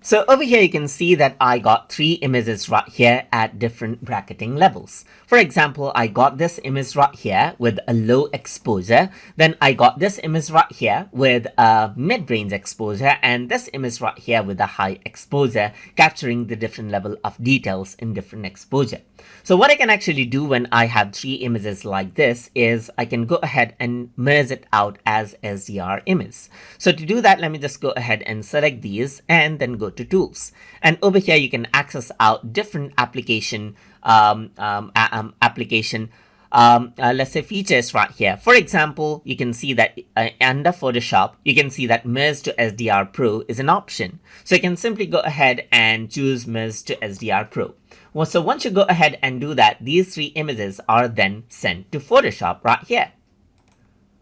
So over here, you can see that I got three images right here at different bracketing levels. For example, I got this image right here with a low exposure. Then I got this image right here with a mid-range exposure, and this image right here with a high exposure, capturing the different level of details in different exposure. So what I can actually do when I have three images like this is I can go ahead and merge it out as HDR image. So to do that, let me just go ahead and select these and then go to tools. And over here, you can access out different application, let's say features right here. For example, you can see that under Photoshop, you can see that Merge to SDR Pro is an option. So you can simply go ahead and choose Merge to SDR Pro. Well, so once you go ahead and do that, these three images are then sent to Photoshop right here.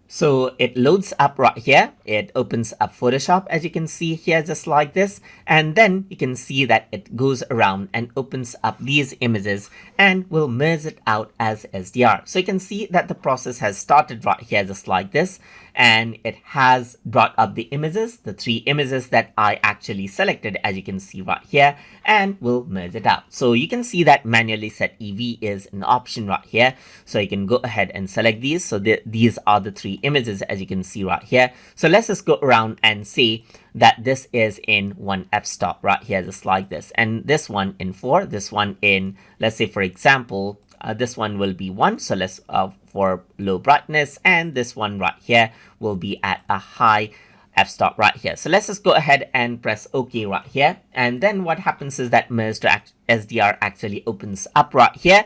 So it loads up right here. It opens up Photoshop, as you can see here, just like this. And then you can see that it goes around and opens up these images and will merge it out as SDR. So you can see that the process has started right here, just like this. And it has brought up the images, the three images that I actually selected, as you can see right here, and will merge it out. So you can see that manually set EV is an option right here. So you can go ahead and select these. So these are the three images, as you can see right here. So let's just go around and see that this is in one f-stop right here, just like this. And this one in 4, this one in, let's say, for example, this one will be 1, so let's for low brightness, and this one right here will be at a high f-stop right here. So let's just go ahead and press OK right here, and then what happens is that Merge to SDR actually opens up right here,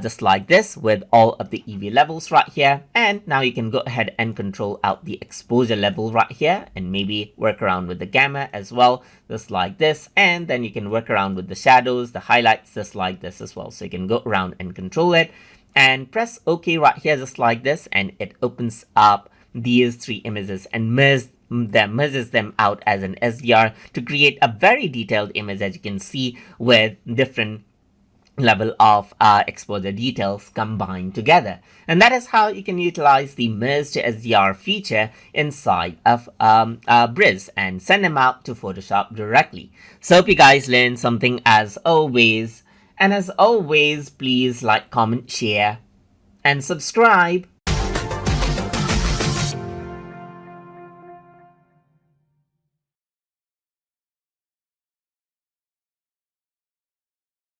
just like this, with all of the EV levels right here. And now you can go ahead and control out the exposure level right here, and maybe work around with the gamma as well, just like this. And then you can work around with the shadows, the highlights, just like this as well. So you can go around and control it and press OK right here, just like this, and it opens up these three images and merges them out as an SDR to create a very detailed image, as you can see, with different level of exposure details combined together. And that is how you can utilize the Merge to SDR feature inside of Bridge and send them out to Photoshop directly. So hope you guys learned something as always. And as always, please like, comment, share, and subscribe.